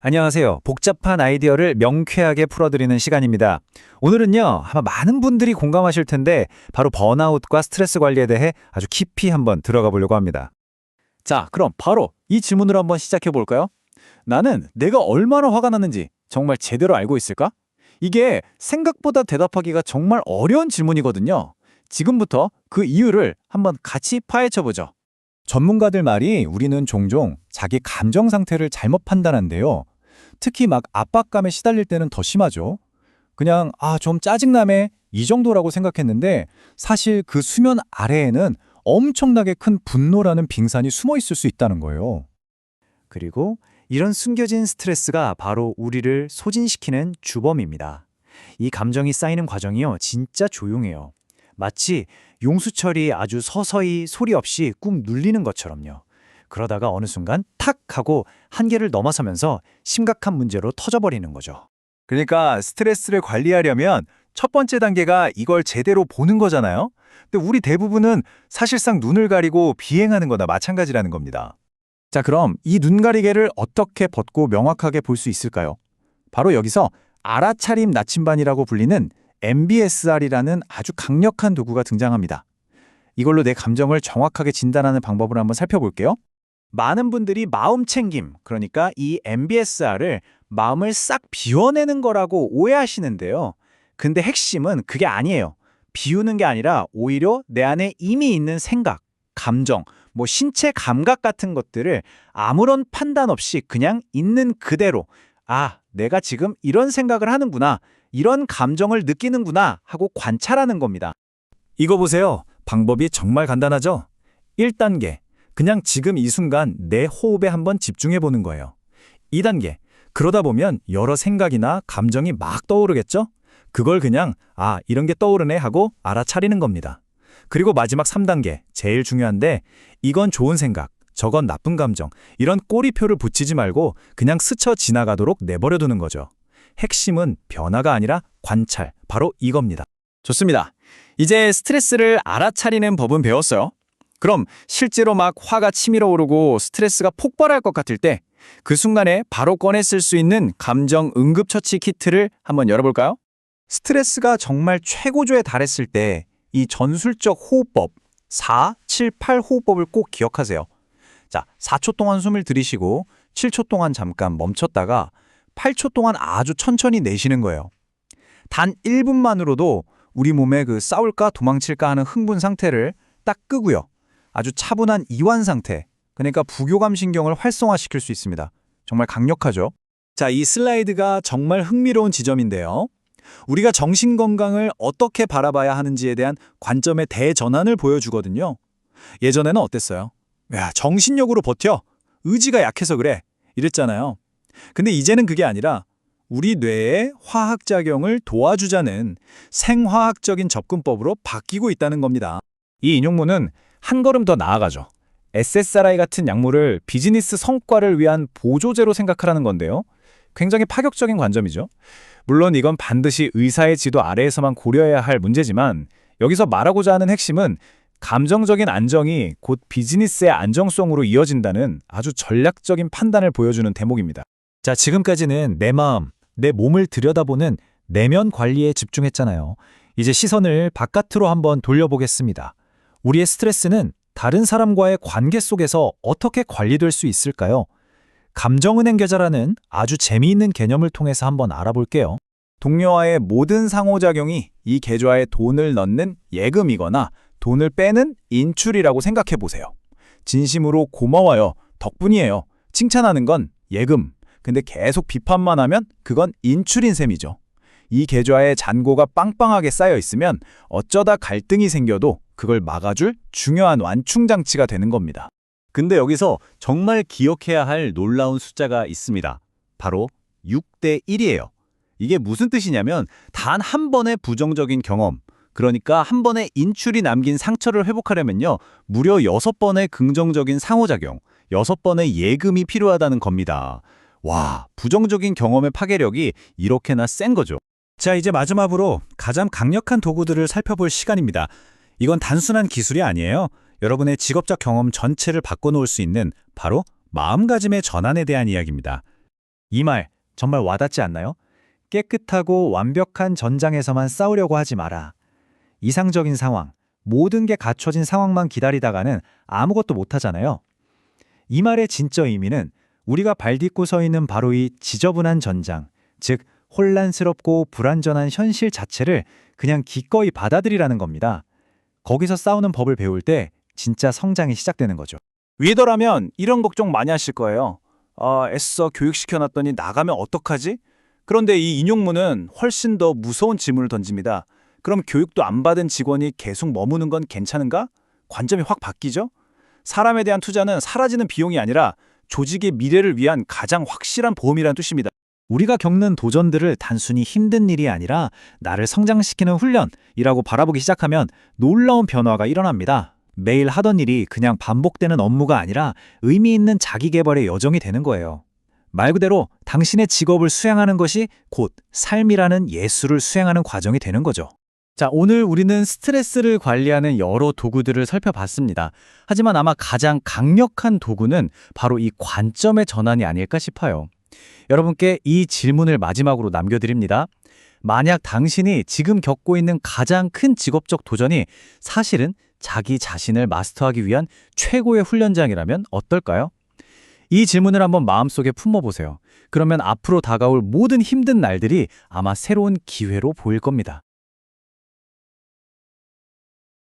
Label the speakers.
Speaker 1: 안녕하세요. 복잡한 아이디어를 명쾌하게 풀어드리는 시간입니다. 오늘은요, 아마 많은 분들이 공감하실 텐데, 바로 번아웃과 스트레스 관리에 대해 아주 깊이 한번 들어가 보려고 합니다.
Speaker 2: 자, 그럼 바로 이 질문으로 한번 시작해 볼까요? 나는 내가 얼마나 화가 났는지 정말 제대로 알고 있을까? 이게 생각보다 대답하기가 정말 어려운 질문이거든요. 지금부터 그 이유를 한번 같이 파헤쳐 보죠.
Speaker 3: 전문가들 말이 우리는 종종 자기 감정 상태를 잘못 판단한대요. 특히 막 압박감에 시달릴 때는 더 심하죠. 그냥 좀 짜증나네 이 정도라고 생각했는데 사실 그 수면 아래에는 엄청나게 큰 분노라는 빙산이 숨어 있을 수 있다는 거예요.
Speaker 1: 그리고 이런 숨겨진 스트레스가 바로 우리를 소진시키는 주범입니다. 이 감정이 쌓이는 과정이요, 진짜 조용해요. 마치 용수철이 아주 서서히 소리 없이 꾹 눌리는 것처럼요. 그러다가 어느 순간 탁 하고 한계를 넘어서면서 심각한 문제로 터져버리는 거죠.
Speaker 3: 그러니까 스트레스를 관리하려면 첫 번째 단계가 이걸 제대로 보는 거잖아요. 근데 우리 대부분은 사실상 눈을 가리고 비행하는 거나 마찬가지라는 겁니다.
Speaker 2: 자, 그럼 이 눈가리개를 어떻게 벗고 명확하게 볼 수 있을까요? 바로 여기서 알아차림 나침반이라고 불리는 MBSR이라는 아주 강력한 도구가 등장합니다. 이걸로 내 감정을 정확하게 진단하는 방법을 한번 살펴볼게요.
Speaker 1: 많은 분들이 마음 챙김, 그러니까 이 MBSR을 마음을 싹 비워내는 거라고 오해하시는데요. 근데 핵심은 그게 아니에요. 비우는 게 아니라 오히려 내 안에 이미 있는 생각, 감정, 신체 감각 같은 것들을 아무런 판단 없이 그냥 있는 그대로 내가 지금 이런 생각을 하는구나, 이런 감정을 느끼는구나 하고 관찰하는 겁니다.
Speaker 3: 이거 보세요. 방법이 정말 간단하죠? 1단계, 그냥 지금 이 순간 내 호흡에 한번 집중해 보는 거예요. 2단계, 그러다 보면 여러 생각이나 감정이 막 떠오르겠죠? 그걸 그냥 이런 게 떠오르네 하고 알아차리는 겁니다. 그리고 마지막 3단계, 제일 중요한데 이건 좋은 생각, 저건 나쁜 감정, 이런 꼬리표를 붙이지 말고 그냥 스쳐 지나가도록 내버려두는 거죠. 핵심은 변화가 아니라 관찰, 바로 이겁니다.
Speaker 2: 좋습니다. 이제 스트레스를 알아차리는 법은 배웠어요. 그럼 실제로 막 화가 치밀어 오르고 스트레스가 폭발할 것 같을 때 그 순간에 바로 꺼내 쓸 수 있는 감정 응급처치 키트를 한번 열어볼까요?
Speaker 3: 스트레스가 정말 최고조에 달했을 때 이 전술적 호흡법, 4, 7, 8 호흡법을 꼭 기억하세요. 자, 4초 동안 숨을 들이쉬고 7초 동안 잠깐 멈췄다가 8초 동안 아주 천천히 내쉬는 거예요. 단 1분만으로도 우리 몸의 그 싸울까 도망칠까 하는 흥분 상태를 딱 끄고요. 아주 차분한 이완 상태, 그러니까 부교감 신경을 활성화시킬 수 있습니다. 정말 강력하죠? 자, 이 슬라이드가 정말 흥미로운 지점인데요. 우리가 정신건강을 어떻게 바라봐야 하는지에 대한 관점의 대전환을 보여주거든요. 예전에는 어땠어요? 야, 정신력으로 버텨. 의지가 약해서 그래. 이랬잖아요. 근데 이제는 그게 아니라 우리 뇌의 화학작용을 도와주자는 생화학적인 접근법으로 바뀌고 있다는 겁니다.
Speaker 2: 이 인용문은 한 걸음 더 나아가죠. SSRI 같은 약물을 비즈니스 성과를 위한 보조제로 생각하라는 건데요. 굉장히 파격적인 관점이죠. 물론 이건 반드시 의사의 지도 아래에서만 고려해야 할 문제지만 여기서 말하고자 하는 핵심은 감정적인 안정이 곧 비즈니스의 안정성으로 이어진다는 아주 전략적인 판단을 보여주는 대목입니다.
Speaker 3: 자, 지금까지는 내 마음, 내 몸을 들여다보는 내면 관리에 집중했잖아요. 이제 시선을 바깥으로 한번 돌려보겠습니다. 우리의 스트레스는 다른 사람과의 관계 속에서 어떻게 관리될 수 있을까요? 감정은행 계좌라는 아주 재미있는 개념을 통해서 한번 알아볼게요.
Speaker 2: 동료와의 모든 상호작용이 이 계좌에 돈을 넣는 예금이거나 돈을 빼는 인출이라고 생각해 보세요. 진심으로 고마워요, 덕분이에요, 칭찬하는 건 예금. 근데 계속 비판만 하면 그건 인출인 셈이죠. 이 계좌에 잔고가 빵빵하게 쌓여 있으면 어쩌다 갈등이 생겨도 그걸 막아줄 중요한 완충장치가 되는 겁니다.
Speaker 4: 근데 여기서 정말 기억해야 할 놀라운 숫자가 있습니다. 바로 6대 1이에요. 이게 무슨 뜻이냐면 단 한 번의 부정적인 경험, 그러니까 한 번의 인출이 남긴 상처를 회복하려면요, 무려 6번의 긍정적인 상호작용, 6번의 예금이 필요하다는 겁니다. 와, 부정적인 경험의 파괴력이 이렇게나 센 거죠.
Speaker 3: 자, 이제 마지막으로 가장 강력한 도구들을 살펴볼 시간입니다. 이건 단순한 기술이 아니에요. 여러분의 직업적 경험 전체를 바꿔놓을 수 있는 바로 마음가짐의 전환에 대한 이야기입니다. 이 말 정말 와닿지 않나요? 깨끗하고 완벽한 전장에서만 싸우려고 하지 마라. 이상적인 상황, 모든 게 갖춰진 상황만 기다리다가는 아무것도 못하잖아요. 이 말의 진짜 의미는 우리가 발딛고 서 있는 바로 이 지저분한 전장, 즉 혼란스럽고 불완전한 현실 자체를 그냥 기꺼이 받아들이라는 겁니다. 거기서 싸우는 법을 배울 때 진짜 성장이 시작되는 거죠.
Speaker 2: 위더라면 이런 걱정 많이 하실 거예요. 애써 교육시켜놨더니 나가면 어떡하지? 그런데 이 인용문은 훨씬 더 무서운 질문을 던집니다. 그럼 교육도 안 받은 직원이 계속 머무는 건 괜찮은가? 관점이 확 바뀌죠? 사람에 대한 투자는 사라지는 비용이 아니라 조직의 미래를 위한 가장 확실한 보험이라는 뜻입니다.
Speaker 3: 우리가 겪는 도전들을 단순히 힘든 일이 아니라 나를 성장시키는 훈련이라고 바라보기 시작하면 놀라운 변화가 일어납니다. 매일 하던 일이 그냥 반복되는 업무가 아니라 의미 있는 자기 개발의 여정이 되는 거예요. 말 그대로 당신의 직업을 수행하는 것이 곧 삶이라는 예술을 수행하는 과정이 되는 거죠. 자, 오늘 우리는 스트레스를 관리하는 여러 도구들을 살펴봤습니다. 하지만 아마 가장 강력한 도구는 바로 이 관점의 전환이 아닐까 싶어요. 여러분께 이 질문을 마지막으로 남겨드립니다. 만약 당신이 지금 겪고 있는 가장 큰 직업적 도전이 사실은 자기 자신을 마스터하기 위한 최고의 훈련장이라면 어떨까요? 이 질문을 한번 마음속에 품어보세요. 그러면 앞으로 다가올 모든 힘든 날들이 아마 새로운 기회로 보일 겁니다.